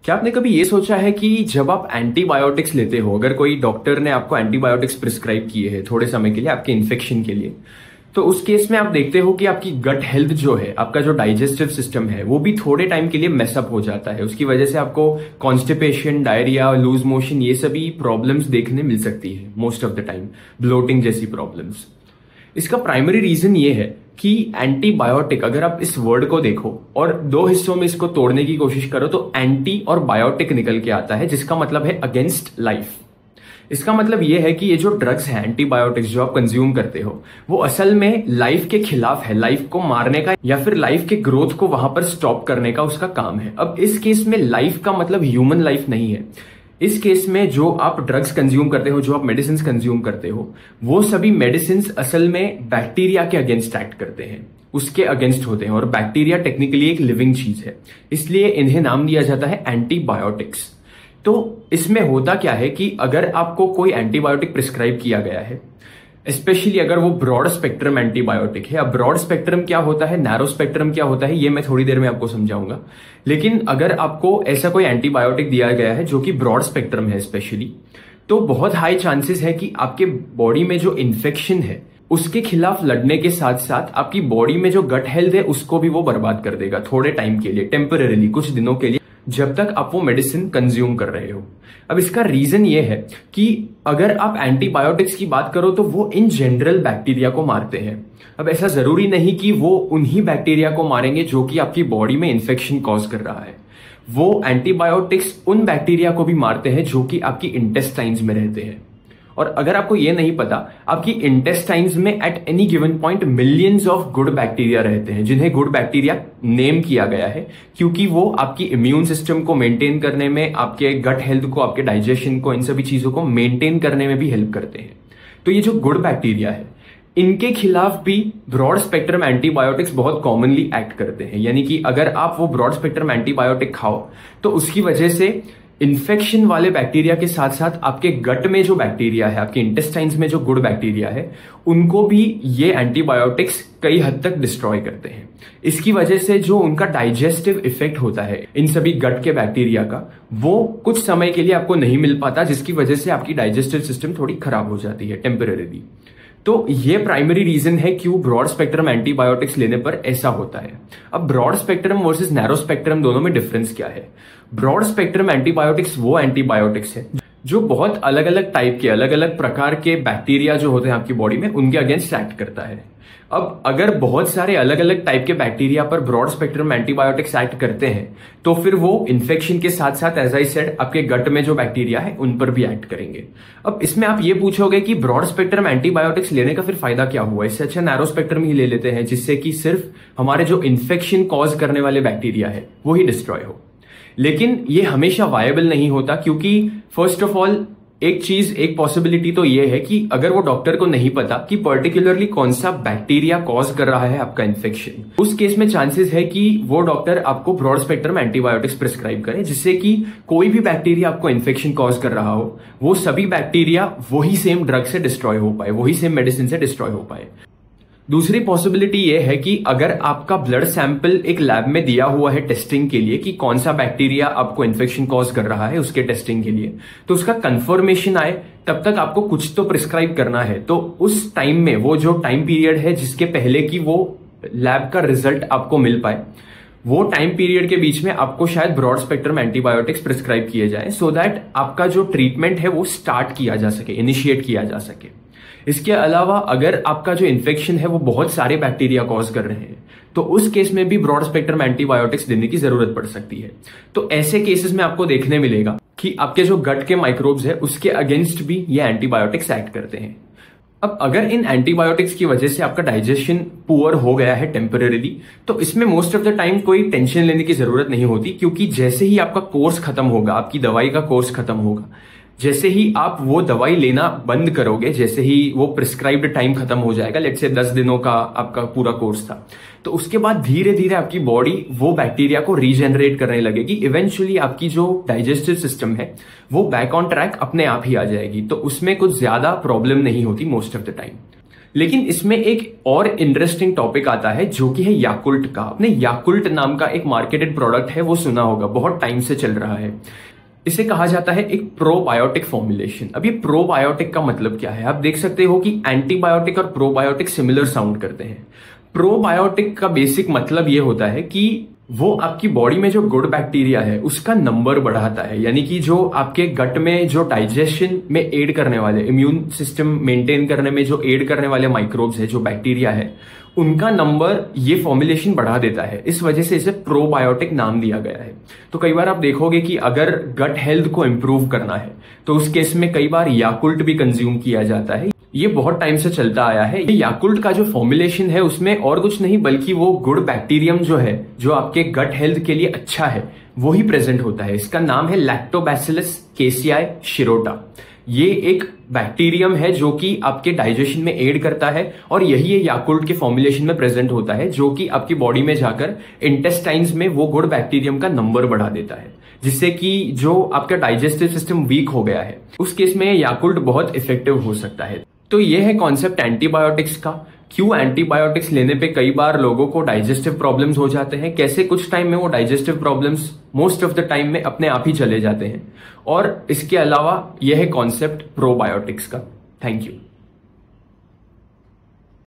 क्या आपने कभी ये सोचा है कि जब आप एंटीबायोटिक्स लेते हो, अगर कोई डॉक्टर ने आपको एंटीबायोटिक्स प्रिस्क्राइब किए हैं थोड़े समय के लिए आपके इन्फेक्शन के लिए, तो उस केस में आप देखते हो कि आपकी गट हेल्थ जो है, आपका जो डाइजेस्टिव सिस्टम है, वो भी थोड़े टाइम के लिए मेसअप हो जाता है। उसकी वजह से आपको कॉन्स्टिपेशन, डायरिया, लूज मोशन, ये सभी प्रॉब्लम्स देखने मिल सकती है most of the time, bloating जैसी प्रॉब्लम्स। इसका प्राइमरी रीजन ये है कि एंटीबायोटिक, अगर आप इस वर्ड को देखो और दो हिस्सों में इसको तोड़ने की कोशिश करो तो एंटी और बायोटिक निकल के आता है, जिसका मतलब है अगेंस्ट लाइफ। इसका मतलब यह है कि ये जो ड्रग्स हैं, एंटीबायोटिक्स जो आप कंज्यूम करते हो, वो असल में लाइफ के खिलाफ है, लाइफ को मारने का या फिर लाइफ के ग्रोथ को वहां पर स्टॉप करने का उसका काम है। अब इस केस में लाइफ का मतलब ह्यूमन लाइफ नहीं है। इस केस में जो आप ड्रग्स कंज्यूम करते हो, जो आप मेडिसिन कंज्यूम करते हो, वो सभी मेडिसिन असल में बैक्टीरिया के अगेंस्ट एक्ट करते हैं, उसके अगेंस्ट होते हैं। और बैक्टीरिया टेक्निकली एक लिविंग चीज है, इसलिए इन्हें नाम दिया जाता है एंटीबायोटिक्स। तो इसमें होता क्या है कि अगर आपको कोई एंटीबायोटिक प्रिस्क्राइब किया गया है, स्पेशली अगर वो ब्रॉड स्पेक्ट्रम एंटीबायोटिक है। अब ब्रॉड स्पेक्ट्रम क्या होता है, नैरो स्पेक्ट्रम क्या होता है, ये मैं थोड़ी देर में आपको समझाऊंगा। लेकिन अगर आपको ऐसा कोई एंटीबायोटिक दिया गया है जो कि ब्रॉड स्पेक्ट्रम है स्पेशली, तो बहुत हाई चांसेस है कि आपके बॉडी में जो इन्फेक्शन है उसके खिलाफ लड़ने के साथ साथ आपकी बॉडी में जो गट हेल्थ है उसको भी वो बर्बाद कर देगा थोड़े टाइम के लिए, टेम्पररीली, कुछ दिनों के लिए, जब तक आप वो मेडिसिन कंज्यूम कर रहे हो। अब इसका रीजन ये है कि अगर आप एंटीबायोटिक्स की बात करो तो वो इन जनरल बैक्टीरिया को मारते हैं। अब ऐसा जरूरी नहीं कि वो उन्हीं बैक्टीरिया को मारेंगे जो कि आपकी बॉडी में इन्फेक्शन कॉज कर रहा है। वो एंटीबायोटिक्स उन बैक्टीरिया को भी मारते हैं जो कि आपकी इंटेस्टाइन्स में रहते हैं। और अगर आपको ये नहीं पता, आपकी इंटेस्टाइन्स में at any given point millions of good bacteria रहते हैं, जिन्हें गुड बैक्टीरिया नेम किया गया है क्योंकि वो आपकी इम्यून सिस्टम को मेंटेन करने में, आपके गट हेल्थ को, आपके डाइजेशन को, इन सभी चीजों को मेंटेन करने में भी हेल्प करते हैं। तो ये जो गुड बैक्टीरिया है, इनके खिलाफ भी ब्रॉड स्पेक्ट्रम एंटीबायोटिक्स बहुत कॉमनली एक्ट करते हैं। यानी कि अगर आप वो ब्रॉड स्पेक्ट्रम एंटीबायोटिक खाओ तो उसकी वजह से इन्फेक्शन वाले बैक्टीरिया के साथ साथ आपके गट में जो बैक्टीरिया है, आपके इंटेस्टाइन्स में जो गुड बैक्टीरिया है, उनको भी ये एंटीबायोटिक्स कई हद तक डिस्ट्रॉय करते हैं। इसकी वजह से जो उनका डाइजेस्टिव इफेक्ट होता है इन सभी गट के बैक्टीरिया का, वो कुछ समय के लिए आपको नहीं मिल पाता, जिसकी वजह से आपकी डाइजेस्टिव सिस्टम थोड़ी खराब हो जाती है टेम्पररीली। तो ये प्राइमरी रीजन है क्यों ब्रॉड स्पेक्ट्रम एंटीबायोटिक्स लेने पर ऐसा होता है। अब broad spectrum versus narrow spectrum दोनों में डिफरेंस क्या है? ब्रॉड स्पेक्ट्रम एंटीबायोटिक्स वो एंटीबायोटिक्स है जो बहुत अलग अलग टाइप के, अलग अलग प्रकार के बैक्टीरिया जो होते हैं आपकी बॉडी में, उनके अगेंस्ट एक्ट करता है। अब अगर बहुत सारे अलग अलग टाइप के बैक्टीरिया पर ब्रॉड स्पेक्ट्रम एंटीबायोटिक्स एक्ट करते हैं तो फिर वो इन्फेक्शन के साथ साथ, एज आई सेड, आपके गट में जो बैक्टीरिया है उन पर भी एक्ट करेंगे। अब इसमें आप ये पूछोगे कि ब्रॉड स्पेक्ट्रम एंटीबायोटिक्स लेने का फिर फायदा क्या हुआ? इससे अच्छा नैरो स्पेक्ट्रम ही ले लेते हैं, जिससे कि सिर्फ हमारे जो इन्फेक्शन कॉज करने वाले बैक्टीरिया है वो ही डिस्ट्रॉय हो। लेकिन ये हमेशा वायबल नहीं होता, क्योंकि फर्स्ट ऑफ ऑल एक पॉसिबिलिटी तो ये है कि अगर वो डॉक्टर को नहीं पता कि पर्टिकुलरली कौन सा बैक्टीरिया कॉज कर रहा है आपका इन्फेक्शन, उस केस में चांसेस है कि वो डॉक्टर आपको ब्रॉड स्पेक्ट्रम एंटीबायोटिक्स प्रिस्क्राइब करे, जिससे कि कोई भी बैक्टीरिया आपको इन्फेक्शन कॉज कर रहा हो, वो सभी बैक्टीरिया वही सेम ड्रग से डिस्ट्रॉय हो पाए, वही सेम मेडिसिन से डिस्ट्रॉय हो पाए। दूसरी पॉसिबिलिटी ये है कि अगर आपका ब्लड सैंपल एक लैब में दिया हुआ है टेस्टिंग के लिए कि कौन सा बैक्टीरिया आपको इन्फेक्शन कॉज कर रहा है, उसके टेस्टिंग के लिए, तो उसका कंफर्मेशन आए तब तक आपको कुछ तो प्रिस्क्राइब करना है। तो उस टाइम में, वो जो टाइम पीरियड है जिसके पहले कि वो लैब का रिजल्ट आपको मिल पाए, वो टाइम पीरियड के बीच में आपको शायद ब्रॉड स्पेक्ट्रम एंटीबायोटिक्स प्रिस्क्राइब किए जाए, सो दैट आपका जो ट्रीटमेंट है वो स्टार्ट किया जा सके, इनिशिएट किया जा सके। इसके अलावा अगर आपका जो इन्फेक्शन है वो बहुत सारे बैक्टीरिया कॉज कर रहे हैं, तो उस केस में भी ब्रॉड स्पेक्ट्रम एंटीबायोटिक्स देने की जरूरत पड़ सकती है। तो ऐसे केसेस में आपको देखने मिलेगा कि आपके जो गट के माइक्रोब्स है उसके अगेंस्ट भी ये एंटीबायोटिक्स एक्ट करते हैं। अब अगर इन एंटीबायोटिक्स की वजह से आपका डाइजेशन पुअर हो गया है टेम्पररीली, तो इसमें मोस्ट ऑफ द टाइम कोई टेंशन लेने की जरूरत नहीं होती, क्योंकि जैसे ही आपका कोर्स खत्म होगा, आपकी दवाई का कोर्स खत्म होगा, जैसे ही आप वो दवाई लेना बंद करोगे, जैसे ही वो प्रिस्क्राइब्ड टाइम खत्म हो जाएगा, लेट्स से 10 दिनों का आपका पूरा कोर्स था, तो उसके बाद धीरे धीरे आपकी बॉडी वो बैक्टीरिया को रीजेनरेट करने लगेगी। इवेंचुअली आपकी जो डाइजेस्टिव सिस्टम है वो बैक ऑन ट्रैक अपने आप ही आ जाएगी। तो उसमें कुछ ज्यादा प्रॉब्लम नहीं होती मोस्ट ऑफ द टाइम। लेकिन इसमें एक और इंटरेस्टिंग टॉपिक आता है जो कि है याकुल्ट का। आपने याकुल्ट नाम का एक मार्केटेड प्रोडक्ट है वो सुना होगा, बहुत टाइम से चल रहा है। इसे कहा जाता है एक प्रोबायोटिक फॉर्मुलेशन। अब ये प्रोबायोटिक का मतलब क्या है? आप देख सकते हो कि एंटीबायोटिक और प्रोबायोटिक सिमिलर साउंड करते हैं। प्रोबायोटिक का बेसिक मतलब ये होता है कि वो आपकी बॉडी में जो गुड बैक्टीरिया है उसका नंबर बढ़ाता है, यानी कि जो आपके गट में जो डाइजेशन में एड करने वाले, इम्यून सिस्टम मेंटेन करने में जो एड करने वाले माइक्रोब्स है, जो बैक्टीरिया है, उनका नंबर ये फॉर्मुलेशन बढ़ा देता है। इस वजह से इसे प्रोबायोटिक नाम दिया गया है। तो कई बार आप देखोगे कि अगर गट हेल्थ को इंप्रूव करना है तो उस केस में कई बार याकुल्ट भी कंज्यूम किया जाता है। ये बहुत टाइम से चलता आया है। ये याकुल्ट का जो फॉर्मुलेशन है उसमें और कुछ नहीं बल्कि वो गुड बैक्टीरियम जो है, जो आपके गट हेल्थ के लिए अच्छा है, वो ही प्रेजेंट होता है। इसका नाम है लैक्टोबैसिलस केसीआई शिरोटा। ये एक बैक्टीरियम है जो कि आपके डाइजेशन में एड करता है और यही ये याकुल्ट के फॉर्मुलेशन में प्रेजेंट होता है, जो कि आपकी बॉडी में जाकर इंटेस्टाइन्स में वो गुड बैक्टीरियम का नंबर बढ़ा देता है, जिससे कि जो आपका डाइजेस्टिव सिस्टम वीक हो गया है उस केस में याकुल्ट बहुत इफेक्टिव हो सकता है। तो ये है कॉन्सेप्ट एंटीबायोटिक्स का। क्यों एंटीबायोटिक्स लेने पे कई बार लोगों को डाइजेस्टिव प्रॉब्लम्स हो जाते हैं, कैसे कुछ टाइम में वो digestive problems most of the time में अपने आप ही चले जाते हैं, और इसके अलावा यह है कॉन्सेप्ट प्रोबायोटिक्स का। Thank you.